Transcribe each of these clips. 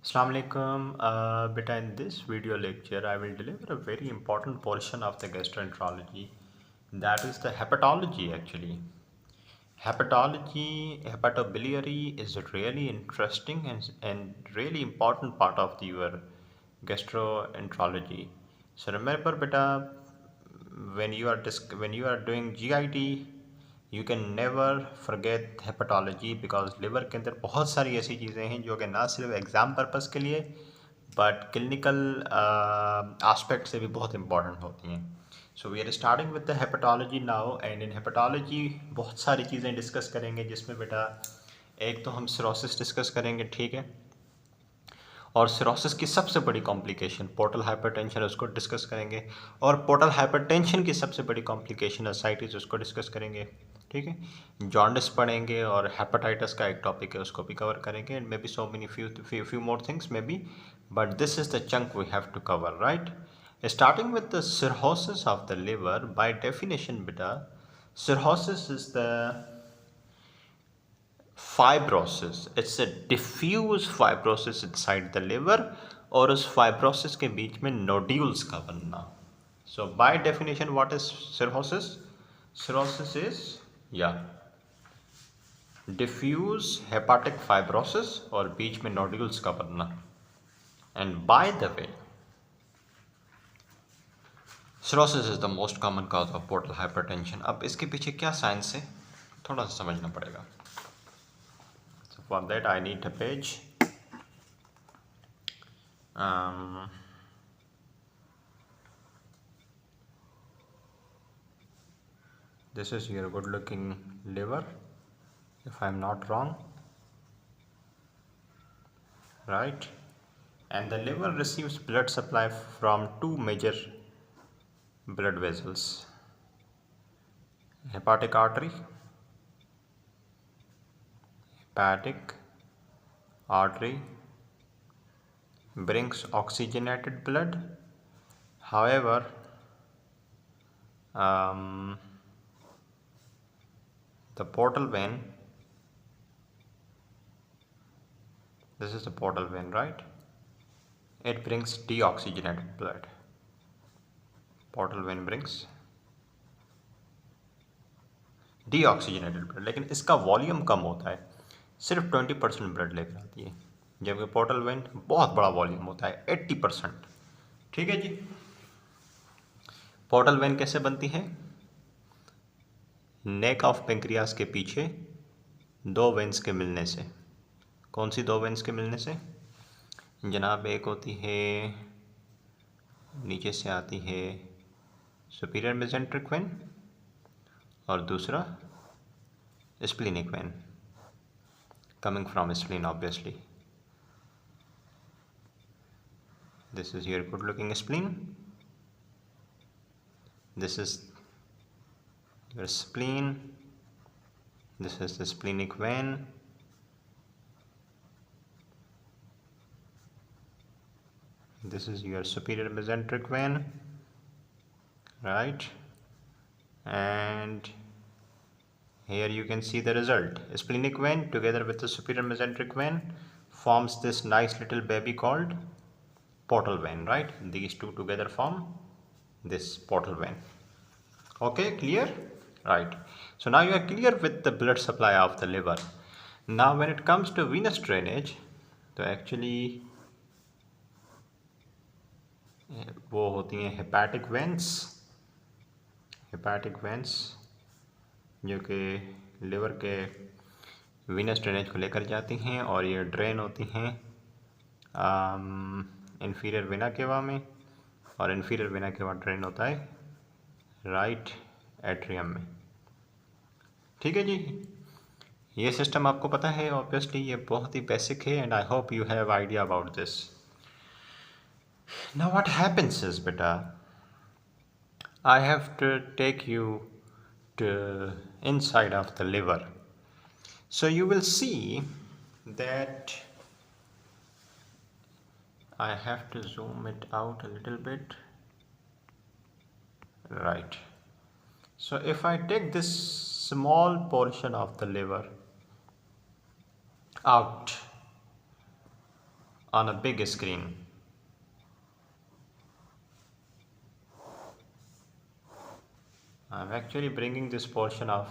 Assalamu alaikum. Beta, in this video lecture, I will deliver a very important portion of the gastroenterology. That is the hepatology actually. Hepatobiliary is a really interesting and really important part of your gastroenterology. So remember, beta, when you are doing GIT, you can never forget hepatology because liver के अंदर बहुत सारी ऐसी चीज़ें हैं जो कि ना सिर्फ एग्ज़ाम पर्पज़ के लिए बट क्लिनिकल आस्पेक्ट से भी बहुत इंपॉर्टेंट होती हैं. So we are starting with the hepatology now and in hepatology बहुत सारी चीज़ें डिस्कस करेंगे जिसमें बेटा एक तो हम सिरोसिस डिस्कस करेंगे, ठीक है, और सिरोसिस की सबसे बड़ी कॉम्प्लिकेशन पोर्टल हाइपरटेंशन उसको डिस्कस करेंगे, और पोर्टल हाइपरटेंशन की सबसे बड़ी कॉम्प्लिकेशन असाइटिस उसको डिस्कस करेंगे, ठीक है. जॉन्डिस पढ़ेंगे और हेपेटाइटिस का एक टॉपिक है उसको भी कवर करेंगे and maybe so many few more things maybe, but this is the chunk we have to cover, right. Starting with the cirrhosis of the liver by definition बेटा, cirrhosis is the fibrosis. It's a diffuse fibrosis inside the liver और उस fibrosis के बीच में nodules का बनना. So by definition what is cirrhosis? Cirrhosis is या diffuse hepatic fibrosis और बीच में नोड्यूल्स का बनना. And by the way cirrhosis is the most common cause of portal hypertension. अब इसके पीछे क्या साइंस है थोड़ा सा समझना पड़ेगा. So for that I need a page. This is your good looking liver, if I'm not wrong, right? And the liver receives blood supply from two major blood vessels: hepatic artery. Hepatic artery brings oxygenated blood. However, the portal vein, this is the portal vein, right? It brings deoxygenated blood. Portal vein brings deoxygenated blood, लेकिन इसका volume कम होता है, सिर्फ 20% blood लेकर आती है, जबकि portal vein बहुत बड़ा वॉल्यूम होता है 80%. ठीक है जी. पोर्टल वेन कैसे बनती है? नेक ऑफ पेंक्रियास के पीछे दो वेंस के मिलने से. कौन सी दो वेंस के मिलने से जनाब? एक होती है नीचे से आती है सुपीरियर मेसेंट्रिक वेन और दूसरा splenic when coming from spleen obviously. This is your good looking spleen. This is your spleen. This is the splenic vein. This is your superior mesenteric vein, right? And here you can see the result. Splenic vein together with the superior mesenteric vein forms this nice little baby called portal vein, right? These two together form this portal vein. Okay, clear? Right. So now you are clear with the blood supply of the liver. Now when it comes to venous drainage, तो actually वो होती हैं hepatic veins. Hepatic veins जो कि liver के venous drainage को लेकर जाती हैं और ये ड्रेन होती हैं inferior vena cava में, और inferior vena cava ड्रेन होता है राइट एट्रियम में. ठीक है जी. ये सिस्टम आपको पता है ऑब्वियसली, ये बहुत ही बेसिक है and I hope you have idea about this. Now what happens is बेटा, I have to take you to inside of the liver. So you will see that I have to zoom it out a little bit, right? So if I take this small portion of the liver out on a big screen. I'm actually bringing this portion of,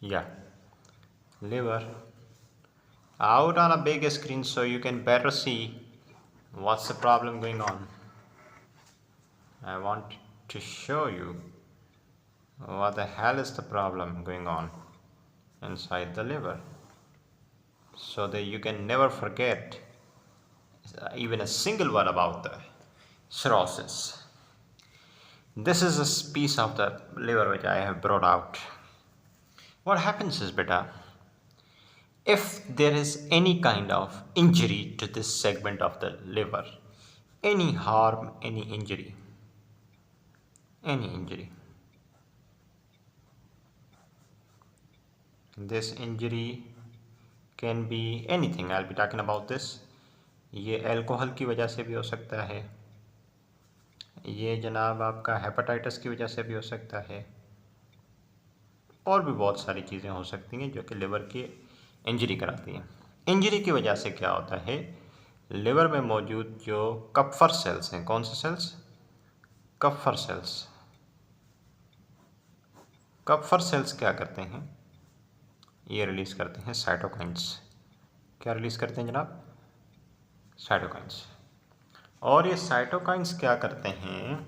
yeah, liver out on a big screen so you can better see what's the problem going on. I want to show you what the hell is the problem going on inside the liver so that you can never forget even a single word about the cirrhosis. This is a piece of the liver which I have brought out. What happens is, beta, if there is any kind of injury to this segment of the liver, any harm, any injury, this injury can be anything. I'll be talking about this. ये alcohol की वजह से भी हो सकता है, ये जनाब आपका हेपेटाइटिस की वजह से भी हो सकता है, और भी बहुत सारी चीज़ें हो सकती हैं जो कि लिवर की इंजरी कराती हैं। इंजरी की वजह से क्या होता है, लिवर में मौजूद जो कप्फर सेल्स हैं, कौन से सेल्स? कप्फर सेल्स। कप्फर सेल्स क्या करते हैं, ये रिलीज़ करते हैं साइटोकाइंस। क्या रिलीज़ करते हैं जनाब? साइटोकाइंस। और ये साइटोकाइंस क्या करते हैं,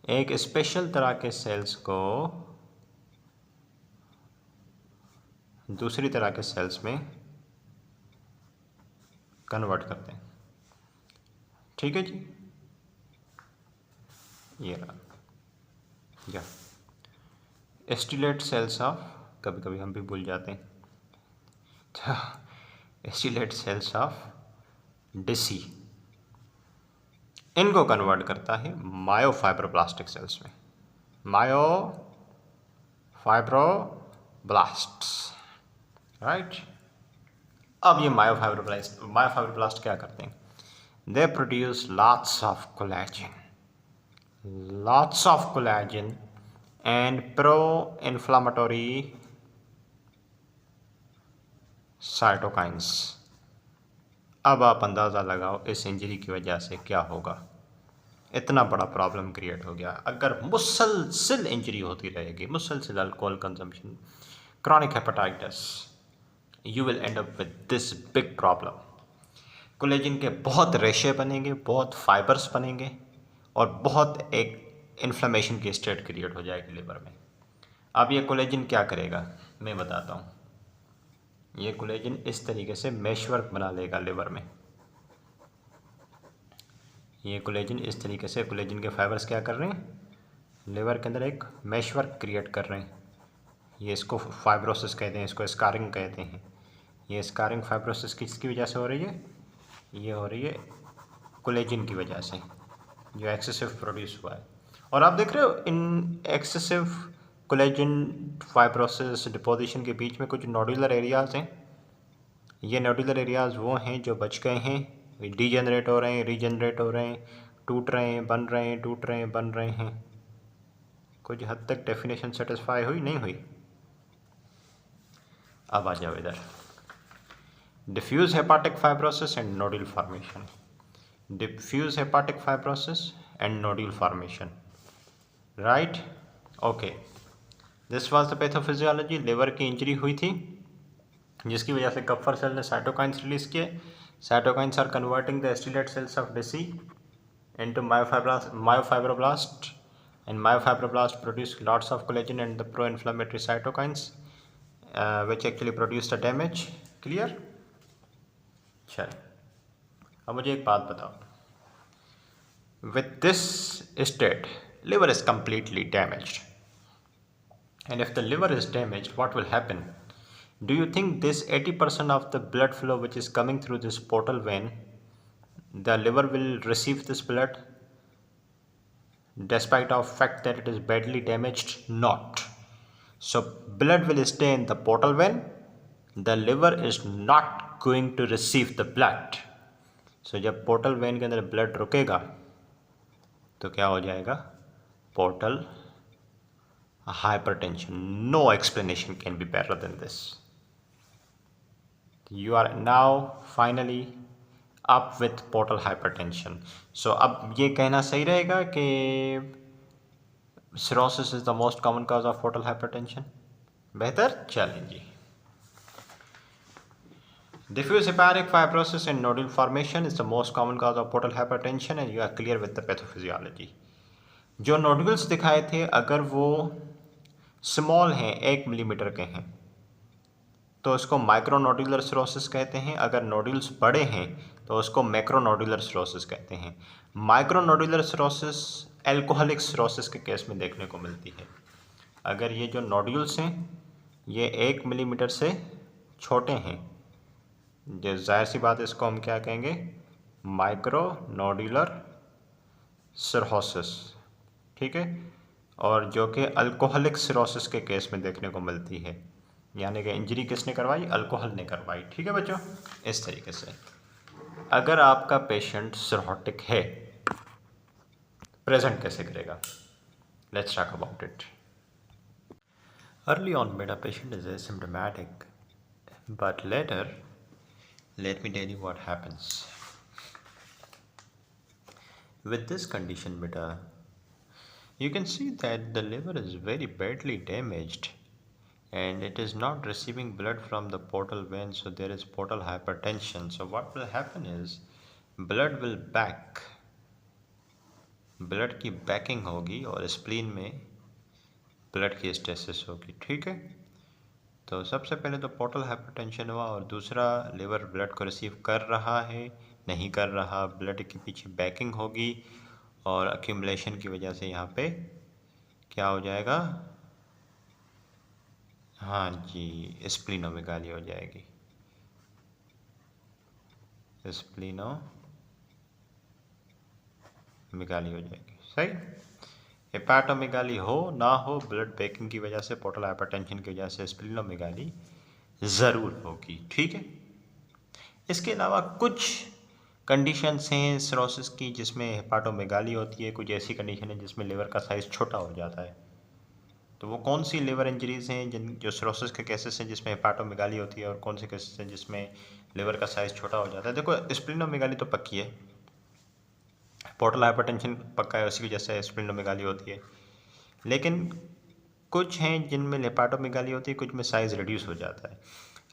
एक स्पेशल तरह के सेल्स को दूसरी तरह के सेल्स में कन्वर्ट करते हैं। ठीक है जी, ये रहा या एस्टिलेट सेल्स ऑफ, कभी कभी हम भी भूल जाते हैं, एस्टिलेट सेल्स ऑफ डिसी, इनको कन्वर्ट करता है मायोफाइब्रोब्लास्टिक सेल्स में, मायोफाइब्रोब्लास्ट्स, राइट। अब ये मायोफाइब्रोब्लास्ट क्या करते हैं, they produce lots of collagen and pro inflammatory cytokines. अब आप अंदाज़ा लगाओ इस इंजरी की वजह से क्या होगा, इतना बड़ा प्रॉब्लम क्रिएट हो गया। अगर मुसलसल इंजरी होती रहेगी, मुसलसल alcohol consumption, chronic hepatitis, you will and up with this big problem. Collagen के बहुत रेशे बनेंगे, बहुत फाइबर्स बनेंगे, और बहुत एक इन्फ्लेमेशन की स्टेट क्रिएट हो जाएगी लिवर में। अब ये कोलेजन क्या करेगा, मैं बताता हूँ। ये कोलेजन इस तरीके से मेशवर्क बना लेगा लिवर में। ये कोलेजन इस तरीके से, कोलेजन के फाइबर्स क्या कर रहे हैं, लिवर के अंदर एक मेशवर्क क्रिएट कर रहे हैं। ये इसको फाइब्रोसिस कहते हैं, इसको स्कारिंग कहते हैं। ये स्कारिंग फाइब्रोसिस किसकी वजह से हो रही है, ये हो रही है कोलेजन की वजह से, जो एक्सेसिव प्रोड्यूस हुआ है। और आप देख रहे हो इन एक्सेसिव कोलेजन फाइब्रोसिस डिपोजिशन के बीच में कुछ नोडुलर एरियाज़ हैं। ये नोडुलर एरियाज़ वो हैं जो बच गए हैं, डीजनरेट हो रहे हैं, रीजनरेट हो रहे हैं, टूट रहे हैं, बन रहे हैं, टूट रहे हैं, बन रहे हैं। कुछ हद तक डेफिनेशन सेटिस्फाई हुई, नहीं हुई? अब आ जाओ इधर, diffuse hepatic fibrosis and nodule formation. Diffuse hepatic fibrosis and nodule formation, right, okay. This was the pathophysiology. Liver की इंजरी हुई थी जिसकी वजह से कप्फर सेल ने साइटोकाइंस रिलीज किए। Cytokines are converting the stellate cells of Disse into myofibroblasts, and myofibroblast produce lots of collagen and the pro-inflammatory cytokines which actually produce the damage. Clear? चल, अब मुझे एक बात बताओ, with this state liver is completely damaged, and if the liver is damaged, what will happen? Do you think this 80% of the blood flow which is coming through this portal vein, the liver will receive this blood despite of fact that it is badly damaged? Not. So blood will stay in the portal vein, the liver is not going to receive the blood. So जब portal vein के अंदर blood रुकेगा तो क्या हो जाएगा, portal hypertension. No explanation can be better than this. You are now finally up with portal hypertension. So अब ये कहना सही रहेगा कि cirrhosis is the most common cause of portal hypertension? बेहतर चलें जी. Diffuse hepatic fibrosis and nodule formation is the most common cause of portal hypertension and you are clear with the pathophysiology. जो नोडुल्स दिखाए थे अगर वो स्मॉल हैं 1 millimetre के हैं तो उसको माइक्रो नोडुलर सिरोसिस कहते हैं. अगर नोडुल्स बड़े हैं तो उसको मैक्रो नोडुलर सिरोसिस कहते हैं. Micro nodular cirrhosis alcoholic cirrhosis के केस में देखने को मिलती है. अगर ये जो नोडुल्स हैं ये 1 मिलीमीटर से छोटे हैं, जो जाहिर सी बात है इसको हम क्या कहेंगे, माइक्रो नोडुलर सिरोसिस. ठीक है, और जो कि अल्कोहलिक सिरोसिस के केस में देखने को मिलती है, यानी कि इंजरी किसने करवाई, अल्कोहल ने करवाई. ठीक है बच्चों, इस तरीके से अगर आपका पेशेंट सिरोटिक है प्रेजेंट कैसे करेगा, let's talk about it. Early on मेरा patient is asymptomatic but later let me tell you what happens with this condition beta. You can see that the liver is very badly damaged and it is not receiving blood from the portal vein, so there is portal hypertension. So what will happen is blood will back, blood की banking होगी और spleen में blood की stasis होगी. ठीक है, तो सबसे पहले तो पोर्टल हाइपरटेंशन हुआ और दूसरा लिवर ब्लड को रिसीव कर रहा है नहीं कर रहा, ब्लड के पीछे बैकिंग होगी और अक्यूमुलेशन की वजह से यहाँ पे क्या हो जाएगा, हाँ जी, स्प्लीनोमेगाली हो जाएगी. स्प्लीनोमेगाली हो जाएगी. सही, हेपाटोमेगाली हो ना हो, ब्लड बैकिंग की वजह से, पोर्टल हाइपरटेंशन की वजह से स्प्लीनोमेगाली ज़रूर होगी. ठीक है, इसके अलावा कुछ कंडीशंस हैं सिरोसिस की जिसमें हेपाटोमेगाली होती है, कुछ ऐसी कंडीशन है जिसमें लिवर का साइज़ छोटा हो जाता है. तो वो कौन सी लिवर इंजरीज़ हैं जो सिरोसिस के केसेस हैं जिसमें हेपाटोमेगाली होती है और कौन से केसेस हैं जिसमें लिवर का साइज़ छोटा हो जाता है. देखो स्प्लीनोमेगाली तो पक्की है, पोर्टल हाइपरटेंशन पक्का है, उसी की वजह से स्प्लीनोमेगाली होती है. लेकिन कुछ हैं जिनमें हेपाटोमेगाली होती है, कुछ में साइज़ रिड्यूस हो जाता है.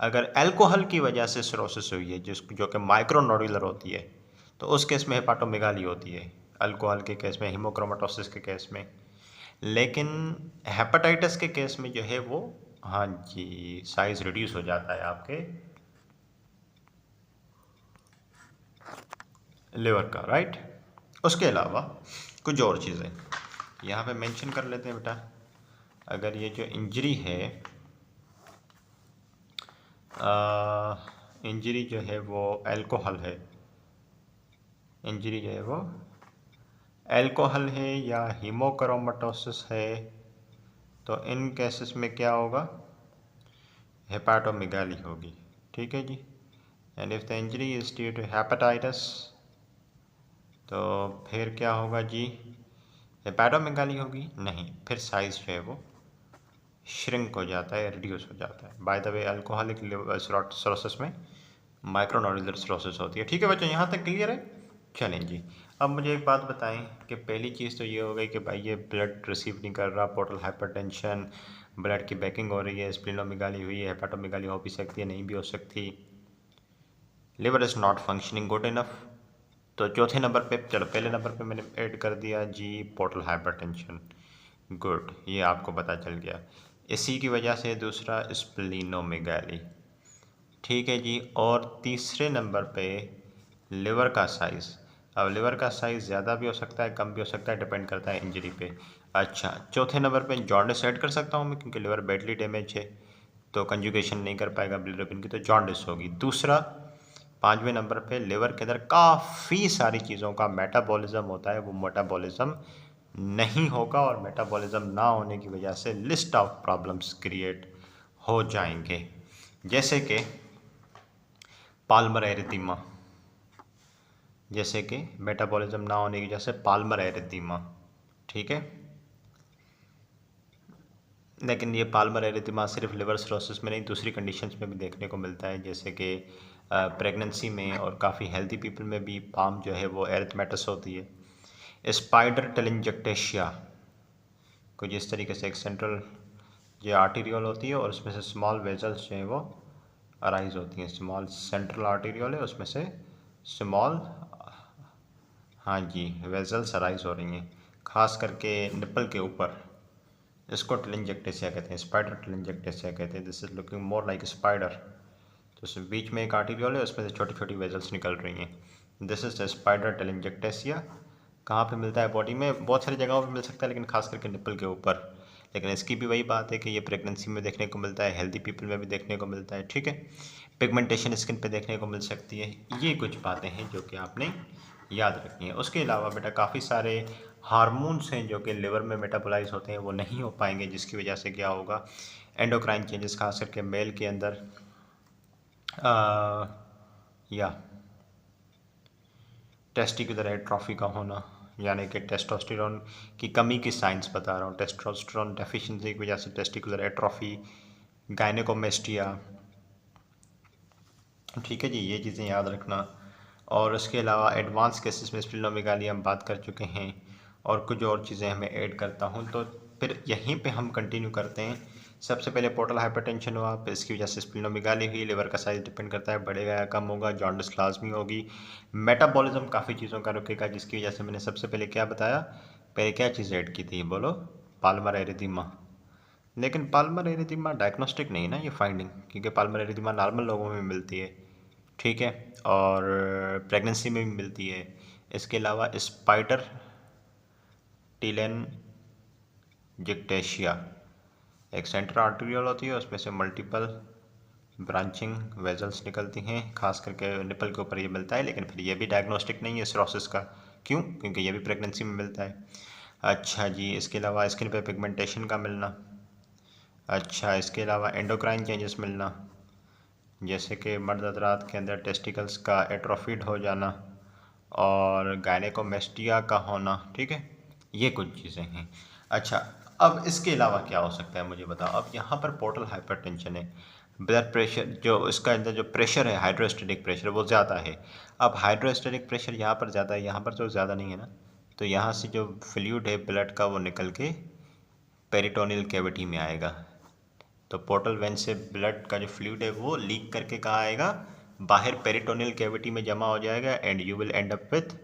अगर अल्कोहल की वजह से सिरोसिस हुई है जो कि माइक्रो नोडुलर होती है तो उस केस में हेपाटोमेगाली होती है, अल्कोहल के केस में, हीमोक्रोमेटोसिस के केस में. लेकिन हेपेटाइटिस के केस में जो है वो, हाँ जी, साइज़ रिड्यूस हो जाता है आपके लिवर का. राइट, उसके अलावा कुछ और चीज़ें यहाँ पे मेंशन कर लेते हैं बेटा. अगर ये जो इंजरी है, इंजरी जो है वो अल्कोहल है, इंजरी जो है वो अल्कोहल है या हीमोक्रोमेटोसिस है, तो इन केसेस में क्या होगा, हेपाटोमेगाली होगी. ठीक है जी. And if the injury is due to hepatitis तो फिर क्या होगा जी, हेपाटोमेगाली होगी नहीं, फिर साइज़ जो है वो श्रिंक हो जाता है, रिड्यूस हो जाता है. By the way alcoholic cirrhosis में माइक्रोनोडुलर सिरोसिस होती है. ठीक है बच्चों, यहाँ तक क्लियर है. चलें जी, अब मुझे एक बात बताएं कि पहली चीज़ तो ये हो गई कि भाई ये ब्लड रिसीव नहीं कर रहा, पोर्टल हाइपरटेंशन, ब्लड की बैकिंग हो रही है, स्प्लीनोमेगाली हुई है, हेपाटोमेगाली हो भी सकती है, नहीं भी हो सकती, liver is not functioning good enough. तो चौथे नंबर पे, चलो पहले नंबर पे मैंने ऐड कर दिया जी पोर्टल हाइपरटेंशन. गुड, ये आपको पता चल गया. इसी की वजह से दूसरा स्प्लीनोमेगाली. ठीक है जी. और तीसरे नंबर पे लिवर का साइज़. अब लिवर का साइज़ ज़्यादा भी हो सकता है, कम भी हो सकता है, डिपेंड करता है इंजरी पे. अच्छा, चौथे नंबर पे जॉन्डिस ऐड कर सकता हूँ मैं क्योंकि लिवर बैडली डैमेज है तो कंजुगेशन नहीं कर पाएगा बिलिरुबिन की, तो जॉन्डिस होगी. दूसरा, पाँचवें नंबर पे लिवर के अंदर काफ़ी सारी चीज़ों का मेटाबॉलिज्म होता है, वो मेटाबॉलिज्म नहीं होगा और मेटाबॉलिज्म ना होने की वजह से लिस्ट ऑफ प्रॉब्लम्स क्रिएट हो जाएंगे, जैसे कि पाल्मर एरिथीमा, जैसे कि मेटाबॉलिज्म ना होने की वजह से पाल्मर एरिथीमा. ठीक है, लेकिन ये पाल्मर एरिथेमा सिर्फ लिवर सिरोसिस में नहीं, दूसरी कंडीशंस में भी देखने को मिलता है, जैसे कि प्रेगनेंसी में और काफ़ी हेल्दी पीपल में भी पाम जो है वो एरिथमेटस होती है। स्पाइडर टेलिंजेक्टेशिया कुछ इस तरीके से एक सेंट्रल जो आर्टीरियल होती है और उसमें से स्मॉल वेजल्स जो हैं वो अराइज होती हैं। स्मॉल सेंट्रल आर्टीरियल है, उसमें से स्मॉल, हाँ जी, वेजल्स अराइज हो रही हैं, खास करके निप्पल के ऊपर। इसको टेलिंजेक्टेशिया कहते हैं, स्पाइडर टेलिंजेक्टेशिया कहते हैं। This is looking more like spider. तो बीच में एक आर्टीरियल है, उसमें से छोटी छोटी वेजल्स निकल रही हैं। This is the spider telangiectasia. कहाँ पे मिलता है बॉडी में? बहुत सारी जगहों पे मिल सकता है, लेकिन खास करके निप्पल के ऊपर। लेकिन इसकी भी वही बात है कि ये प्रेगनेंसी में देखने को मिलता है, हेल्दी पीपल में भी देखने को मिलता है, ठीक है। पिगमेंटेशन स्किन पे देखने को मिल सकती है। ये कुछ बातें हैं जो कि आपने याद रखनी है। उसके अलावा बेटा काफ़ी सारे हार्मोन्स हैं जो कि लिवर में मेटाबोलाइज होते हैं, वो नहीं हो पाएंगे, जिसकी वजह से क्या होगा, एंडोक्राइन चेंजेस खास करके मेल के अंदर या टेस्टिकुलर एट्रोफी का होना, यानी कि टेस्टोस्टेरोन की कमी की साइंस बता रहा हूँ। टेस्टोस्टेरोन डेफिशिएंसी की वजह से टेस्टिकुलर एट्रोफी, गायनेकोमेस्टिया, ठीक है जी, ये चीज़ें याद रखना। और उसके अलावा एडवांस केसेस में स्प्लीनोमेगाली हम बात कर चुके हैं, और कुछ और चीज़ें हमें ऐड करता हूँ। तो फिर यहीं पे हम कंटिन्यू करते हैं। सबसे पहले पोर्टल हाइपरटेंशन हुआ, फिर इसकी वजह से स्प्लीनोमेगाली हुई। लिवर का साइज डिपेंड करता है, बढ़ेगा या कम होगा। जॉन्डिस लाजमी होगी। मेटाबॉलिज्म काफ़ी चीज़ों का रुकेगा, जिसकी वजह से मैंने सबसे पहले क्या बताया, पहले क्या चीज़ ऐड की थी, बोलो? Palmer erythema. लेकिन पाल्मर एरिथीमा डायग्नोस्टिक नहीं ना ये फाइंडिंग, क्योंकि पाल्मर एरिथीमा नॉर्मल लोगों में मिलती है, ठीक है, और प्रेगनेंसी में भी मिलती है। इसके अलावा स्पाइडर टेलिंजेक्टेशिया एक सेंट्रल आर्टेरियल होती है, उसमें से मल्टीपल ब्रांचिंग वेजल्स निकलती हैं, खास करके निपल के ऊपर ये मिलता है। लेकिन फिर ये भी डायग्नोस्टिक नहीं है सिरोसिस का। क्यों? क्योंकि ये भी प्रेगनेंसी में मिलता है। अच्छा जी, इसके अलावा स्किन पे पिगमेंटेशन का मिलना। अच्छा, इसके अलावा एंडोक्राइन चेंजेस मिलना, जैसे कि मर्द हजरात के अंदर टेस्टिकल्स का एट्रोफिड हो जाना और गायनेकोमेस्टिया का होना, ठीक है, ये कुछ चीज़ें हैं। अच्छा, अब इसके अलावा क्या हो सकता है मुझे बताओ। अब यहाँ पर पोर्टल हाइपरटेंशन है, ब्लड प्रेशर जो इसका अंदर जो प्रेशर है, हाइड्रोस्टेटिक प्रेशर, वो ज़्यादा है। अब हाइड्रोस्टेटिक प्रेशर यहाँ पर ज़्यादा है, यहाँ पर तो ज़्यादा नहीं है ना। तो यहाँ से जो फ्लूइड है ब्लड का, वो निकल के पेरिटोनियल कैविटी में आएगा। तो पोर्टल वेन से ब्लड का जो फ्लूइड है वो लीक करके कहाँ आएगा, बाहर पेरिटोनियल कैविटी में जमा हो जाएगा, and you will and up with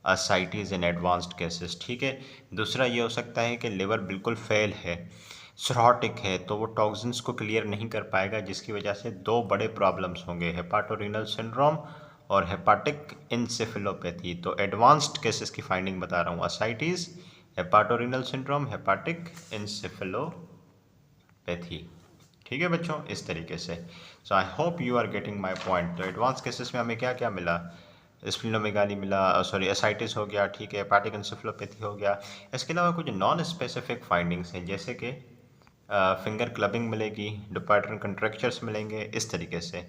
ascites in advanced cases, ठीक है। दूसरा ये हो सकता है कि लिवर बिल्कुल फेल है, सिरोटिक है, तो वो टॉक्सिन्स को क्लियर नहीं कर पाएगा, जिसकी वजह से दो बड़े प्रॉब्लम्स होंगे, हेपाटोरिनल सिंड्रोम और हेपाटिक इंसेफेलोपैथी। तो एडवांस्ड केसेस की फाइंडिंग बता रहा हूँ, ascites, hepatorenal syndrome, hepatic encephalopathy, ठीक है बच्चों, इस तरीके से। So I hope you are getting my point. तो एडवांस केसेस में हमें क्या क्या मिला, स्प्लीनोमेगाली मिला, सॉरी एसाइटिस हो गया, ठीक है, हेपाटिक एन्सेफेलोपैथी हो गया। इसके अलावा कुछ नॉन स्पेसिफिक फाइंडिंग्स हैं, जैसे कि फिंगर क्लबिंग मिलेगी, डुपाइट्रन कंट्रैक्चर्स मिलेंगे, इस तरीके से,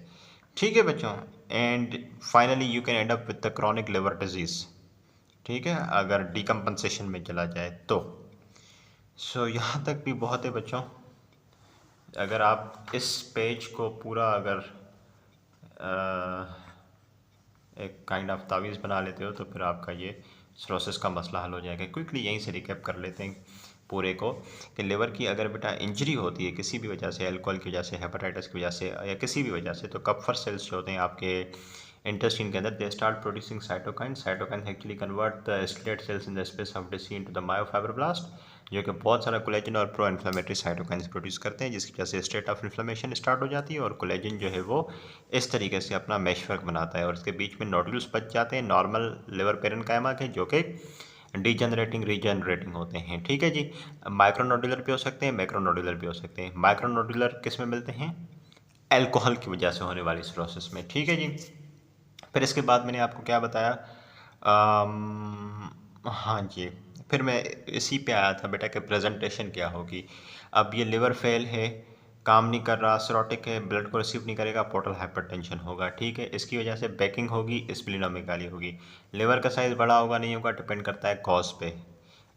ठीक है बच्चों। And finally you can and up with the chronic liver disease, ठीक है, अगर डिकम्पनसेशन में चला जाए तो। सो यहाँ तक भी बहुत है बच्चों। अगर आप इस पेज को पूरा अगर एक काइंड ऑफ तावीज़ बना लेते हो, तो फिर आपका ये सिरोसिस का मसला हल हो जाएगा। क्विकली यहीं से रिकैप कर लेते हैं पूरे को, कि लिवर की अगर बेटा इंजरी होती है किसी भी वजह से, अल्कोहल की वजह से, हेपेटाइटिस की वजह से, या किसी भी वजह से, तो कप्फर सेल्स जो होते हैं आपके इंटेस्टाइन के अंदर, they start producing cytokine. Cytokine actually convert the state cells in the space of Disse into the myofibroblast, जो कि बहुत सारा कोलेजन और प्रो इन्फ्लेमेटरी साइटोकाइंस प्रोड्यूस करते हैं, जिसकी वजह से स्टेट ऑफ इन्फ्लेमेशन स्टार्ट हो जाती है, और कोलेजन जो है वो इस तरीके से अपना मेशवर्क बनाता है, और इसके बीच में नोडुल्स बच जाते हैं नॉर्मल लिवर पेरेन्काइमा के, जो कि डीजनरेटिंग रीजनरेटिंग होते हैं, ठीक है जी। माइक्रोनोडुलर भी हो सकते हैं, मैक्रोनोडुलर भी हो सकते हैं। माइक्रोनोडुलर किस में मिलते हैं? अल्कोहल की वजह से होने वाली सिरोसिस में, ठीक है जी। फिर इसके बाद मैंने आपको क्या बताया, हाँ जी, फिर मैं इसी पे आया था बेटा कि प्रेजेंटेशन क्या होगी। अब ये लिवर फेल है, काम नहीं कर रहा, सिरोटिक है, ब्लड को रिसीव नहीं करेगा, पोर्टल हाइपरटेंशन होगा, ठीक है। इसकी वजह से बैकिंग होगी, स्प्लीनोमेगाली होगी। लिवर का साइज़ बड़ा होगा नहीं होगा, डिपेंड करता है कॉज पे।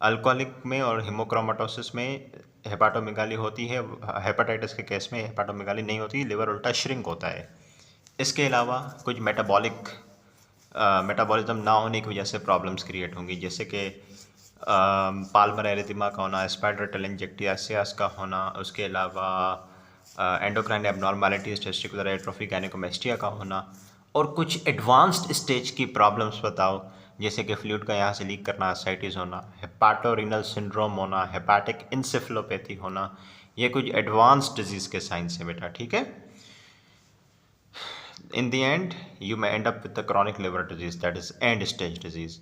अल्कोहलिक में और हीमोक्रोमेटोसिस में हेपाटोमेगाली होती है, हेपेटाइटिस के केस में हेपाटोमेगाली नहीं होती, लिवर उल्टा श्रिंक होता है। इसके अलावा कुछ मेटाबॉलिज्म ना होने की वजह से प्रॉब्लम्स क्रिएट होंगी, जैसे कि पाल्मर एरिथेमा का होना, स्पाइडर टेलेंजेक्टियासिस का होना, उसके अलावा एंडोक्राइन एबनॉर्मैलिटीज, टेस्टिकुलर एट्रोफी, गायनेकोमेस्टिया का होना, और कुछ एडवांस्ड स्टेज की प्रॉब्लम्स बताओ, जैसे कि फ्लूइड का यहाँ से लीक करना, ascites होना, हेपाटोरिनल सिंड्रोम होना, हेपाटिक इंसेफेलोपैथी होना, ये कुछ एडवांस्ड डिजीज़ के साइंस हैं बेटा, ठीक है। In the end you may end up with the chronic liver disease, that is end stage disease।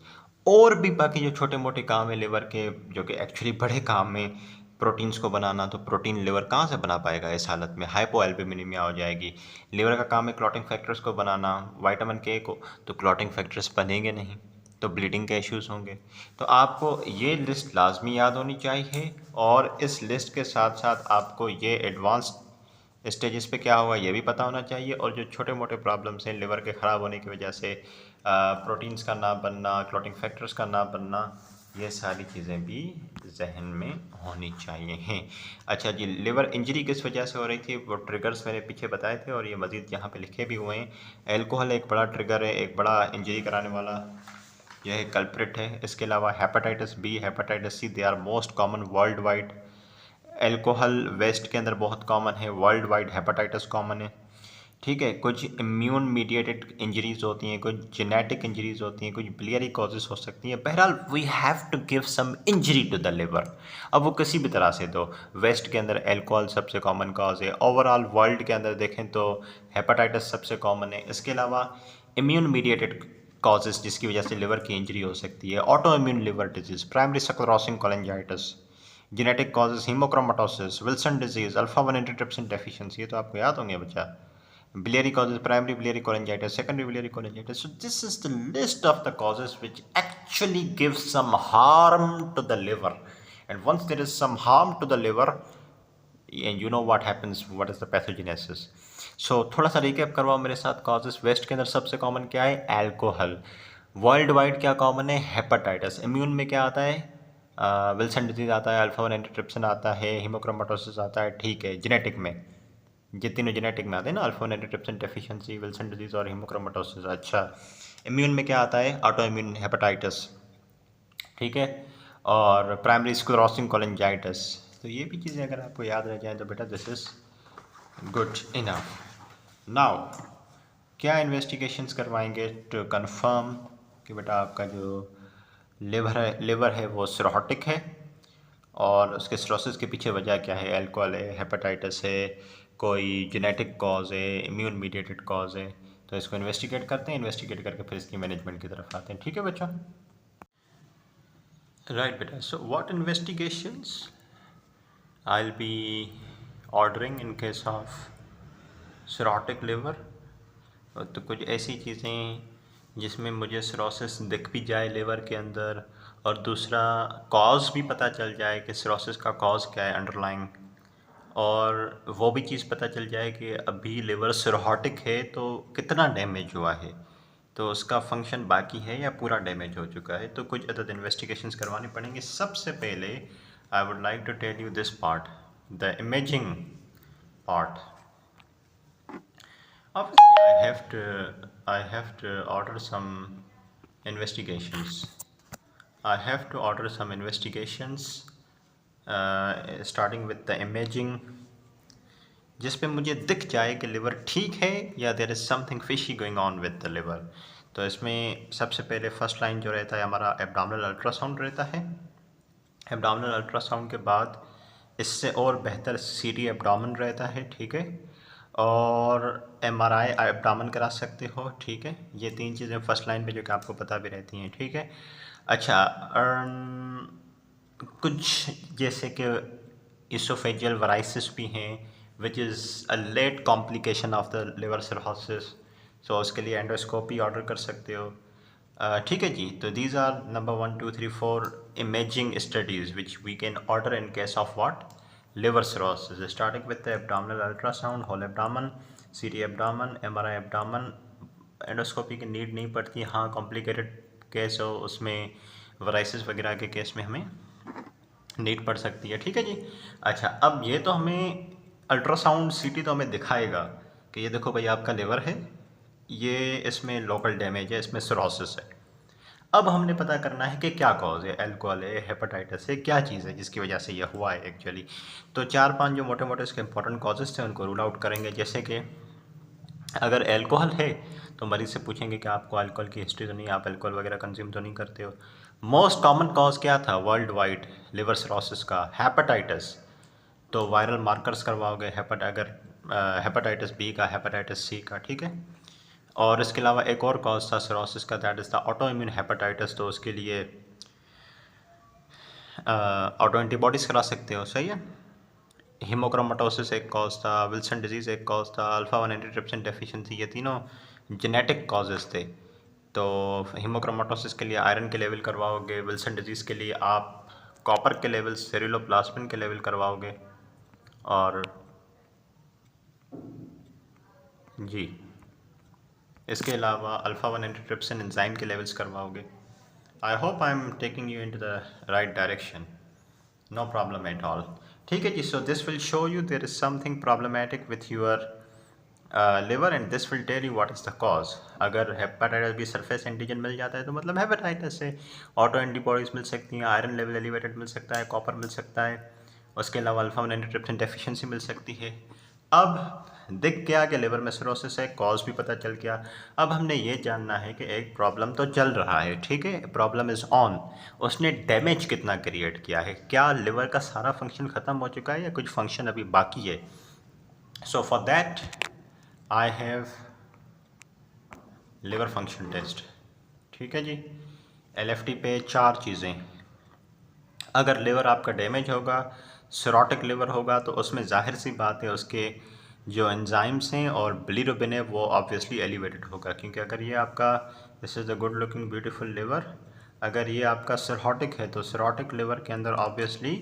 और भी बाकी जो छोटे मोटे काम है लिवर के, जो कि एक्चुअली बड़े काम में, प्रोटीन्स को बनाना, तो प्रोटीन लिवर कहाँ से बना पाएगा इस हालत में, हाइपोएल्बुमिनिमिया हो जाएगी। लिवर का काम है क्लॉटिंग फैक्टर्स को बनाना, विटामिन के को, तो क्लॉटिंग फैक्टर्स बनेंगे नहीं, तो ब्लीडिंग के इश्यूज़ होंगे। तो आपको ये लिस्ट लाजमी याद होनी चाहिए, और इस लिस्ट के साथ साथ आपको ये एडवांस स्टेजेस पे क्या होगा ये भी पता होना चाहिए, और जो छोटे मोटे प्रॉब्लम्स हैं लिवर के ख़राब होने की वजह से, प्रोटीन्स का ना बनना, क्लॉटिंग फैक्टर्स का ना बनना, ये सारी चीज़ें भी जहन में होनी चाहिए हैं। अच्छा जी, लिवर इंजरी किस वजह से हो रही थी, वो ट्रिगर्स मैंने पीछे बताए थे, और ये मज़ीद यहाँ पे लिखे भी हुए हैं। एल्कोहल एक बड़ा ट्रिगर है, एक बड़ा इंजरी कराने वाला यह कल्प्रिट है। इसके अलावा hepatitis B, hepatitis C, they are most common world wide. Alcohol waste के अंदर बहुत कॉमन है, वर्ल्ड वाइड हेपेटाइटिस कॉमन है, ठीक है। कुछ इम्यून मीडिएटेड इंजरीज होती हैं, कुछ जेनेटिक इंजरीज होती हैं, कुछ बिलियरी कॉजेज हो सकती हैं। बहरहाल we have to give some injury to the liver, अब वो किसी भी तरह से। तो वेस्ट के अंदर एल्कोहल सबसे कॉमन कॉज है, ओवरऑल वर्ल्ड के अंदर देखें तो हेपेटाइटिस सबसे कॉमन है। इसके अलावा इम्यून मीडिएटेड कॉजेज जिसकी वजह से लिवर की इंजरी हो सकती है, auto immune liver disease, primary sclerosis cholangitis, genetic causes haemochromatosis, Wilson disease, alpha 1 antitrypsin deficiency, ये तो आपको याद होंगे बच्चा। Biliary causes, primary biliary cholangitis, secondary biliary cholangitis. So this is the list of the causes which actually give some harm to the liver. And once there is some harm to the liver, and you know what happens, what is the pathogenesis. So थोड़ा सा recap करवाओ मेरे साथ। Causes waste के अंदर सबसे common क्या है, एल्कोहल। वर्ल्ड वाइड क्या कॉमन है, हेपेटाइटिस। इम्यून में क्या आता है, विल्सन डिजीज आता है, अल्फा 1 एंटीट्रिप्सिन आता है, हीमोक्रोमेटोसिस आता है, ठीक है। जेनेटिक में ये तीनों जेनेटिक में आते हैं ना, alpha 1 antitrypsin deficiency, Wilson disease और हीमोक्रोमेटोसिस। अच्छा, इम्यून में क्या आता है, ऑटो इम्यून हेपेटाइटिस, ठीक है, और प्राइमरी स्क्लेरोसिस कोलिंजाइटिस। तो ये भी चीज़ें अगर आपको याद रह जाए तो बेटा this is good enough. Now क्या इन्वेस्टिगेशंस करवाएंगे टू कंफर्म कि बेटा आपका जो लिवर है वो सिरोटिक है, और उसके सिरोसिस के पीछे वजह क्या है, एल्कोहल है, हेपेटाइटिस है, कोई जेनेटिक कॉज है, इम्यून मीडिएटेड कॉज है। तो इसको इन्वेस्टिगेट करते हैं, इन्वेस्टिगेट करके फिर इसकी मैनेजमेंट की तरफ आते हैं, ठीक है बच्चों। राइट बेटा, so what investigations I will be ordering in case of cirrhotic liver. तो कुछ ऐसी चीज़ें जिसमें मुझे सिरोसिस दिख भी जाए लिवर के अंदर, और दूसरा कॉज भी पता चल जाए कि सिरोसिस का कॉज क्या है अंडरलाइंग, और वो भी चीज़ पता चल जाए कि अभी लिवर सिरोटिक है तो कितना डैमेज हुआ है, तो उसका फंक्शन बाकी है या पूरा डैमेज हो चुका है। तो कुछ अदद इन्वेस्टिगेशंस करवाने पड़ेंगे। सबसे पहले I would like to tell you this part, the imaging part. Obviously, I have to order some investigations. I have to order some investigations, starting with the imaging, जिस पे मुझे दिख जाए कि लिवर ठीक है या there is something fishy going on with the liver. तो इसमें सबसे पहले फर्स्ट लाइन जो रहता है हमारा एब्डोमिनल अल्ट्रासाउंड रहता है। एब्डोमिनल अल्ट्रासाउंड के बाद इससे और बेहतर सीटी एब्डोमेन रहता है, ठीक है, और एमआरआई एब्डोमेन करा सकते हो, ठीक है। ये तीन चीज़ें फर्स्ट लाइन पे जो कि आपको पता भी रहती हैं, ठीक है। अच्छा, कुछ जैसे कि इसोफेजियल वराइसिस भी हैं, which is a late complication of the liver cirrhosis, so उसके लिए एंडोस्कोपी ऑर्डर कर सकते हो, ठीक है जी। तो these are number 1 2 3 4 imaging studies which we can order in case of what, liver cirrhosis, starting with the abdominal ultrasound, whole abdomen, CT abdomen, MRI abdomen। Endoscopy की नीड नहीं पड़ती, हाँ कॉम्प्लिकेटेड केस हो उसमें वराइसिस वगैरह के case में हमें नीड पड़ सकती है, ठीक है जी। अच्छा, अब ये तो हमें अल्ट्रासाउंड सीटी तो हमें दिखाएगा कि ये देखो भाई आपका लिवर है, ये इसमें लोकल डैमेज है, इसमें सिरोसिस है। अब हमने पता करना है कि क्या कॉज है, अल्कोहल है, हेपेटाइटिस है, क्या चीज़ है जिसकी वजह से ये हुआ है एक्चुअली। तो 4-5 जो मोटे मोटे इसके इंपॉर्टेंट कॉजेज़ थे उनको रूल आउट करेंगे। जैसे कि अगर अल्कोहल है तो मरीज से पूछेंगे कि आपको अल्कोहल की हिस्ट्री तो नहीं, आप अल्कोहल वगैरह कंज्यूम तो नहीं करते हो। मोस्ट कॉमन कॉज क्या था वर्ल्ड वाइड लिवर सिरोसिस का? हेपेटाइटिस। तो वायरल मार्कर्स करवाओगे अगर हेपेटाइटिस बी का, हेपेटाइटिस सी का, ठीक है। और इसके अलावा एक और कॉज था सिरोसिस का, that is the auto immune hepatitis. तो उसके लिए ऑटो एंटीबॉडीज़ करा सकते हो, सही है। हीमोक्रोमेटोसिस एक कॉज था, विल्सन डिजीज़ एक कॉज था, अल्फा 1 एंटीट्रिप्सिन डेफिशिएंसी, ये तीनों जेनेटिक कॉजेज़ थे। तो हीमोक्रोमेटोसिस के लिए आयरन के लेवल करवाओगे, विल्सन डिजीज़ के लिए आप कॉपर के लेवल, सेरुलोप्लास्मिन के लेवल करवाओगे, और जी इसके अलावा अल्फा 1 एंटीट्रिप्सिन एंजाइम के लेवल्स करवाओगे। I hope I am taking you into the right direction, no problem at all, ठीक है जी। So this will show you there is something problematic with your liver and this will tell you what is the cause. अगर hepatitis B surface antigen मिल जाता है तो मतलब hepatitis से। ऑटो एंटीबॉडीज मिल सकती हैं, आयरन लेवल एलिवेटेड मिल सकता है, कॉपर मिल सकता है, उसके अलावा अल्फा 1 एंटीट्रिप्सिन डेफिशिएंसी मिल सकती है। अब दिख गया कि लिवर में सिरोसिस है, कॉज भी पता चल गया। अब हमने ये जानना है कि एक प्रॉब्लम तो चल रहा है, ठीक है, प्रॉब्लम इज़ ऑन, उसने डैमेज कितना क्रिएट किया है, क्या लिवर का सारा फंक्शन ख़त्म हो चुका है या कुछ फंक्शन अभी बाकी है। So for that I have liver function test, ठीक है जी। LFT पे 4 चीज़ें। अगर लिवर आपका डैमेज होगा, सिरोटिक लिवर होगा, तो उसमें जाहिर सी बात है उसके जो एंजाइम्स हैं और बिलिरुबिन है वो ऑब्वियसली एलिवेटेड होगा, क्योंकि अगर ये आपका, this is a good looking beautiful liver, अगर ये आपका सिरोटिक है तो सिरोटिक लिवर के अंदर ऑब्वियसली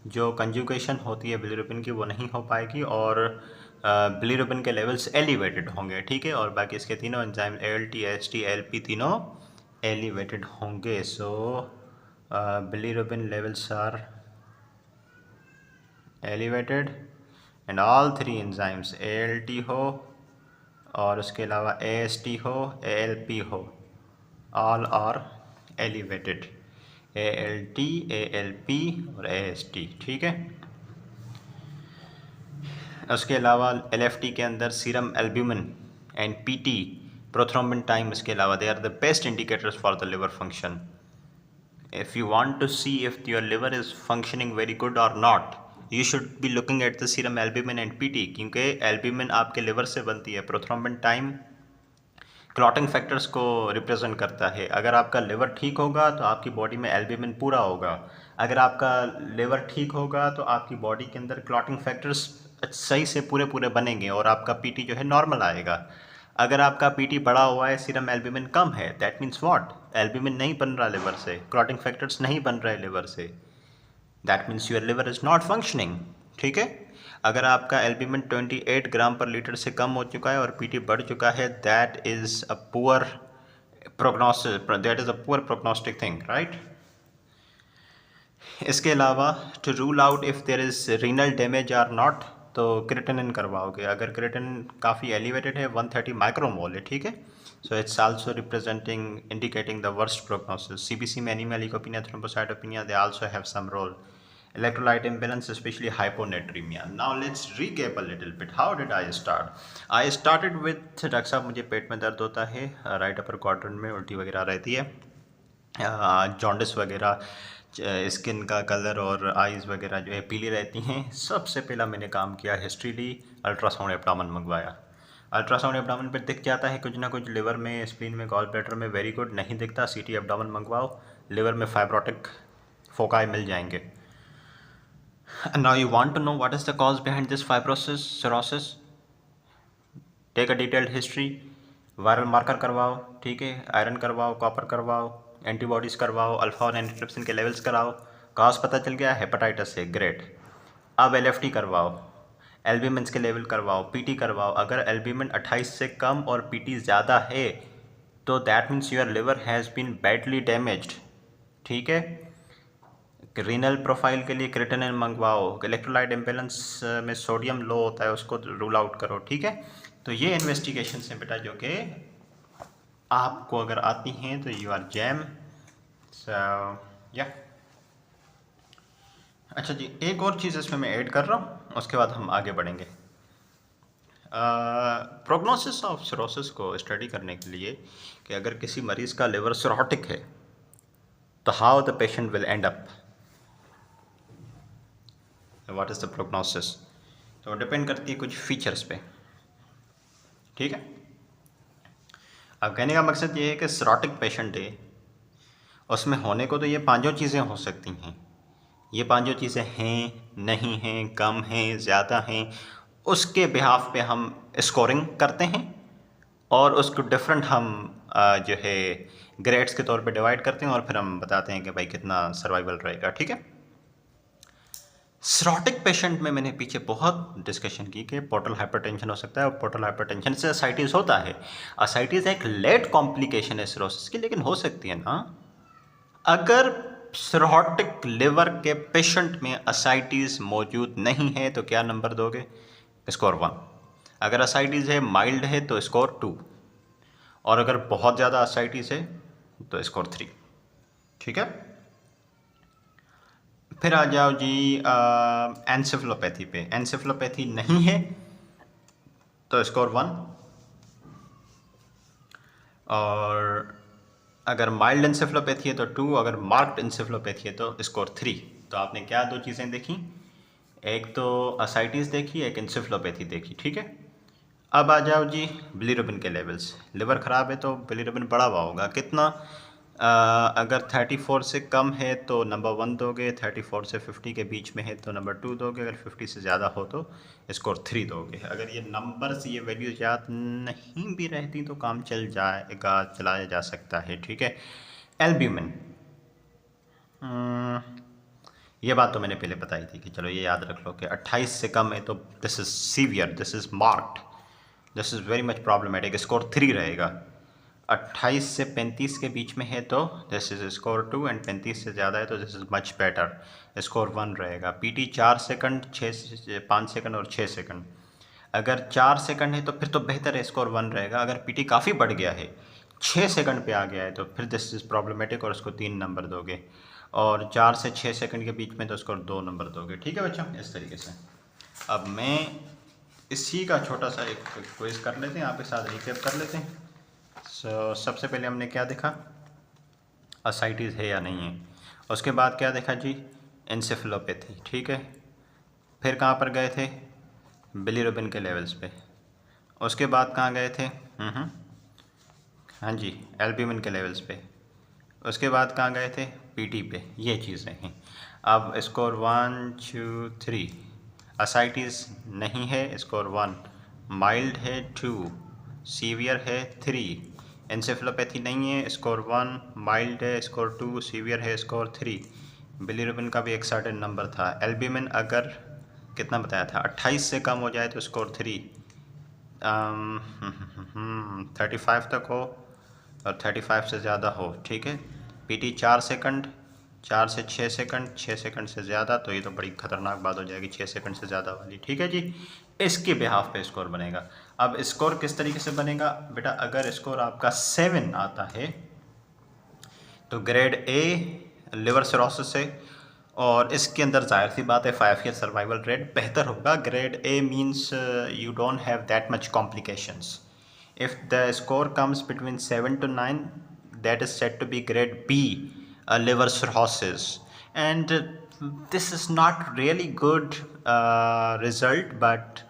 जो कंजुगेशन होती है बिलिरुबिन की वो नहीं हो पाएगी और बिलिरुबिन के लेवल्स एलिवेटेड होंगे, ठीक है। और बाकी इसके तीनों एंजाइम ALT, AST, ALP तीनों एलिवेटेड होंगे। सो bilirubin levels are elevated and all three enzymes ALT हो और उसके अलावा AST हो, ALP हो, all are elevated, ALT, ALP और AST, ठीक है। उसके अलावा LFT के अंदर serum albumin and PT, prothrombin time, इसके अलावा they are the best indicators for the liver function. If you want to see if your liver is functioning very good or not, you should be looking at the serum albumin and PT, क्योंकि albumin आपके liver से बनती है, prothrombin time clotting factors को represent करता है। अगर आपका लिवर ठीक होगा तो आपकी बॉडी में एल्ब्यूमिन पूरा होगा, अगर आपका लिवर ठीक होगा तो आपकी बॉडी के अंदर क्लॉटिंग फैक्टर्स सही से पूरे पूरे बनेंगे और आपका PT जो है नॉर्मल आएगा। अगर आपका PT बढ़ा हुआ है, सीरम एल्ब्यूमिन कम है, दैट मीन्स व्हाट, एल्ब्यूमिन नहीं बन रहा लिवर से, क्लॉटिंग फैक्टर्स नहीं बन रहे लिवर से, that means your liver is not functioning, ठीक है। अगर आपका एल्ब्यूमिन 28 ग्राम पर लीटर से कम हो चुका है और PT बढ़ चुका है, that is a poor prognosis, that is a poor prognostic thing, right. इसके अलावा to rule out if there is renal damage or not, तो क्रिएटिनिन करवाओगे। अगर क्रिएटिनिन काफ़ी एलिवेटेड है, 130 माइक्रोमोल है, ठीक है, so it's also representing indicating the worst prognosis. CBC में anaemia, leucopenia, thrombocytopenia, they also have some role. Electrolyte imbalance, especially hyponatremia. Now let's recap a little bit. How did I start? I started with, doctor साहब मुझे पेट में दर्द होता है, right upper quadrant में उल्टी वगैरह रहती है, जॉन्डिस वगैरह, स्किन का कलर और आइज़ वगैरह जो है पीली रहती हैं। सबसे पहला मैंने काम किया, हिस्ट्री ली, अल्ट्रासाउंड एब्डोमेन मंगवाया। अल्ट्रासाउंड एब्डोमेन पर दिख जाता है कुछ ना कुछ, लिवर में, स्प्लीन में, गॉल ब्लैडर में, वेरी गुड। नहीं दिखता, CT एब्डोमेन मंगवाओ, लिवर में फाइब्रोटिक फोकाई मिल जाएंगे। Now you want to know what is the cause behind this fibrosis, cirrhosis? Take a detailed history, viral marker करवाओ, ठीक है, आयरन करवाओ, कॉपर करवाओ, एंटीबॉडीज़ करवाओ, अल्फा और एंटीट्रिप्सिन के लेवल्स कराओ, कॉज पता चल गया, हेपेटाइटिस है, ग्रेट। अब LFT करवाओ, एल्ब्यूमिन के लेवल करवाओ, PT करवाओ। अगर एल्ब्यूमिन 28 से कम और PT ज़्यादा है तो that means your liver has been badly damaged, ठीक है। कि रीनल प्रोफाइल के लिए क्रिएटिनिन मंगवाओ, इलेक्ट्रोलाइट इम्बेलेंस में सोडियम लो होता है उसको रूल आउट करो, ठीक है। तो ये इन्वेस्टिगेशन है बेटा जो कि आपको अगर आती हैं तो यू आर जैम। सो या अच्छा जी, एक और चीज़ इसमें मैं ऐड कर रहा हूँ, उसके बाद हम आगे बढ़ेंगे। प्रोग्नोसिस ऑफ सिरोसिस को स्टडी करने के लिए कि अगर किसी मरीज़ का लिवर सिरोटिक है तो how the patient will and up, what is the prognosis, तो डिपेंड करती है कुछ फीचर्स पे, ठीक है। अब कहने का मकसद ये है कि सिरोटिक पेशेंट है, उसमें होने को तो ये पांचों चीज़ें हो सकती हैं, ये पांचों चीज़ें हैं, नहीं हैं, कम हैं, ज़्यादा हैं, उसके बिहाफ पे हम स्कोरिंग करते हैं और उसको डिफरेंट हम जो है ग्रेड्स के तौर पे डिवाइड करते हैं और फिर हम बताते हैं कि भाई कितना सर्वाइवल रहेगा, ठीक है। सिरोटिक पेशेंट में मैंने पीछे बहुत डिस्कशन की कि पोर्टल हाइपरटेंशन हो सकता है और पोर्टल हाइपरटेंशन से असाइटिस होता है। असाइटिस एक लेट कॉम्प्लिकेशन है सिरोसिस की, लेकिन हो सकती है ना। अगर सिरोटिक लिवर के पेशेंट में असाइटिस मौजूद नहीं है तो क्या नंबर दोगे? स्कोर 1। अगर असाइटिस है माइल्ड है तो स्कोर 2, और अगर बहुत ज़्यादा असाइटिस है तो स्कोर 3, ठीक है। फिर आ जाओ जी एनसेफलोपैथी पे। एनसेफलोपैथी नहीं है तो स्कोर 1, और अगर माइल्ड एनसेफलोपैथी है तो 2, अगर मार्क्ड एनसेफलोपैथी है तो स्कोर 3। तो आपने क्या दो चीज़ें देखी, एक तो असाइटिस देखी, एक एनसेफलोपैथी देखी, ठीक है। अब आ जाओ जी बिलीरुबिन के लेवल्स। लिवर ख़राब है तो बिलीरुबिन बढ़ा हुआ होगा, कितना? अगर 34 से कम है तो नंबर 1 दोगे, 34 से 50 के बीच में है तो नंबर 2 दोगे, अगर 50 से ज़्यादा हो तो स्कोर 3 दोगे। अगर ये नंबर्स, ये वैल्यूज याद नहीं भी रहती तो काम चल जाएगा, चलाया जा सकता है, ठीक है। एल्ब्यूमिन, ये बात तो मैंने पहले बताई थी कि चलो ये याद रख लो कि 28 से कम है तो this is severe, this is marked, this is very much problematic, score 3 रहेगा। 28 से 35 के बीच में है तो दिस इज़ स्कोर 2, एंड 35 से ज़्यादा है तो this is much better, score 1 रहेगा। पीटी 4 सेकंड, 5 सेकंड और 6 सेकंड। अगर 4 सेकंड है तो फिर तो बेहतर है, स्कोर 1 रहेगा। अगर पीटी काफ़ी बढ़ गया है, 6 सेकंड पे आ गया है तो फिर दिस इज़ प्रॉब्लमेटिक और उसको 3 नंबर दोगे, और 4 से 6 सेकंड के बीच में तो उसको 2 नंबर दोगे, ठीक है बच्चों। इस तरीके से अब मैं इसी का छोटा सा एक क्विज कर लेते हैं, आपके साथ रिकैप कर लेते हैं। सबसे पहले हमने क्या देखा, असाइटिस है या नहीं है। उसके बाद क्या देखा जी, एन्सेफेलोपैथी, ठीक है। फिर कहाँ पर गए थे, बिलीरुबिन के लेवल्स पे। उसके बाद कहाँ गए थे, हाँ जी, एल्ब्यूमिन के लेवल्स पे। उसके बाद कहाँ गए थे, पीटी पे। ये चीज़ें हैं। अब स्कोर 1 2 3, असाइटिस नहीं है, स्कोर 1, माइल्ड है 2, सीवियर है 3, एन्सेफेलोपैथी नहीं है, स्कोर 1, माइल्ड है स्कोर 2, सीवियर है स्कोर 3। बिलीरुबिन का भी एक सर्टेन नंबर था। एल्ब्यूमिन अगर कितना बताया था, 28 से कम हो जाए तो स्कोर 3, 35 तक हो और 35 से ज़्यादा हो, ठीक है। पीटी 4 सेकंड, 4 से 6 सेकंड, 6 सेकंड से ज़्यादा, तो ये तो बड़ी खतरनाक बात हो जाएगी 6 सेकंड से ज़्यादा वाली, ठीक है जी। इसके बिहाफ पे स्कोर बनेगा। अब स्कोर किस तरीके से बनेगा बेटा, अगर स्कोर आपका 7 आता है तो ग्रेड ए लिवर सिरोसिस है, और इसके अंदर जाहिर सी बात है 5 ईयर सर्वाइवल रेट बेहतर होगा। Grade A means you don't have that much complications. If the score comes between 7 to 9, that is said to be grade B, liver cirrhosis. And this is not really good result, but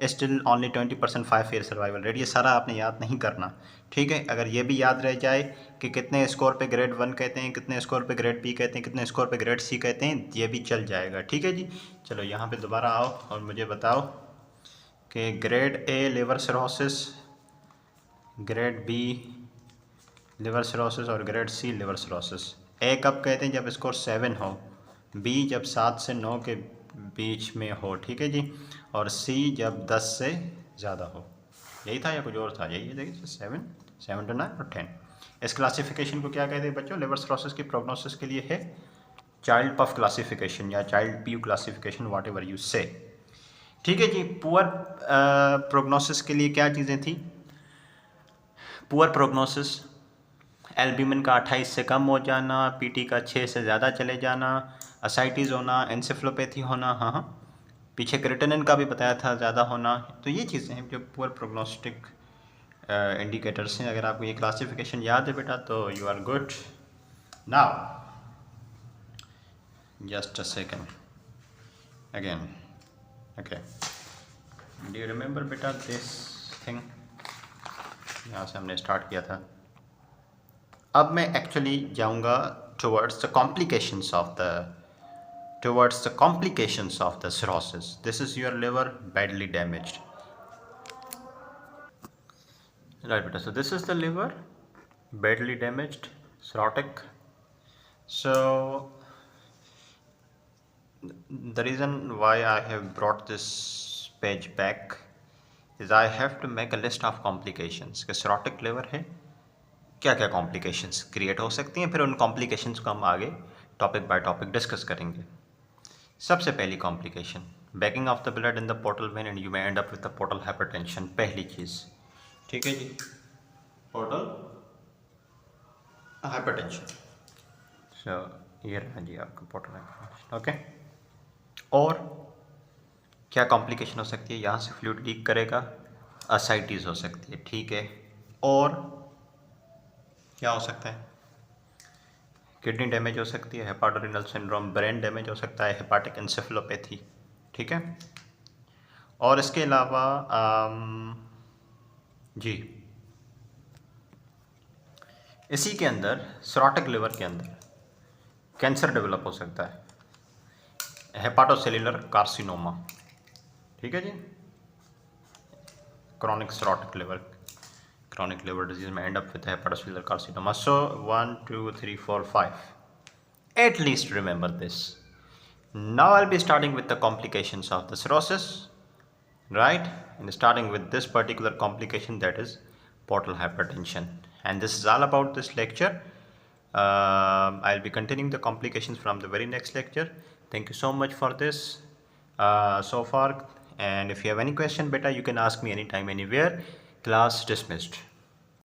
still only 20% 5 year survival rate. ये सारा आपने याद नहीं करना, ठीक है। अगर ये भी याद रह जाए कि कितने स्कोर पे ग्रेड 1 कहते हैं, कितने स्कोर पे ग्रेड बी कहते हैं, कितने स्कोर पे ग्रेड सी कहते हैं, ये भी चल जाएगा, ठीक है जी। चलो यहाँ पे दोबारा आओ और मुझे बताओ कि grade A liver cirrhosis, grade B liver cirrhosis और grade C liver cirrhosis. A कब कहते हैं, जब स्कोर 7 हो, बी जब 7 से 9 के बीच में हो, ठीक है जी, और सी जब 10 से ज़्यादा हो। यही था या कुछ और था? यही है, देखिए 7 to 9 और 10। इस क्लासिफिकेशन को क्या कहते हैं बच्चों, लिवर सिरोसिस की प्रोग्नोसिस के लिए है चाइल्ड पफ क्लासिफिकेशन या Child Pugh classification, whatever you say. ठीक है जी। पुअर प्रोग्नोसिस के लिए क्या चीज़ें थी? पुअर प्रोग्नोसिस, एल्ब्यूमिन का 28 से कम हो जाना, पीटी का 6 से ज़्यादा चले जाना, असाइटिस होना, एंसेफ्लोपैथी होना, हाँ हाँ, पीछे क्रिटेनिन का भी बताया था ज़्यादा होना। तो ये चीज़ें हैं जो पुअर प्रोग्नोस्टिक इंडिकेटर्स हैं। अगर आपको ये क्लासिफिकेशन याद है बेटा तो you are good. Now just a second again, okay, do you remember बेटा दिस थिंग? यहाँ से हमने स्टार्ट किया था। अब मैं एक्चुअली जाऊँगा towards the complications of the cirrhosis. This is your liver badly damaged, right beta? So this is the liver badly damaged, cirrhotic. So the reason why I have brought this page back is I have to make a list of complications कि cirrhotic liver है, क्या क्या complications create हो सकती हैं, फिर उन complications को हम आगे टॉपिक बाय टॉपिक डिस्कस करेंगे। सबसे पहली complication, banking of the blood in the portal vein and you may and up with the portal hypertension. पहली चीज़, ठीक है जी, पोर्टल हाइपरटेंशन। सो ये रहा जी आपका पोर्टल हाइपरटेंशन, ओके। और क्या कॉम्प्लिकेशन हो सकती है? यहाँ से फ्लूइड लीक करेगा, असाइटिस हो सकती है, ठीक है। और क्या हो सकता है? किडनी डैमेज हो सकती है, हेपाटोरेनल सिंड्रोम, ब्रेन डैमेज हो सकता है, हेपाटिक एंसेफेलोपैथी, ठीक है। और इसके अलावा जी इसी के अंदर cirrhotic लिवर के अंदर कैंसर डेवलप हो सकता है, हेपाटोसेल्युलर कार्सिनोमा, ठीक है जी। Chronic cirrhotic liver disease may end up with hepatocellular carcinoma. So 1 2 3 4 5, at least remember this. Now I'll be starting with the complications of the cirrhosis, right? And starting with this particular complication, that is portal hypertension. And this is all about this lecture. I'll be continuing the complications from the very next lecture. Thank you so much for this so far. And if you have any question, beta, you can ask me anytime, anywhere. Class dismissed.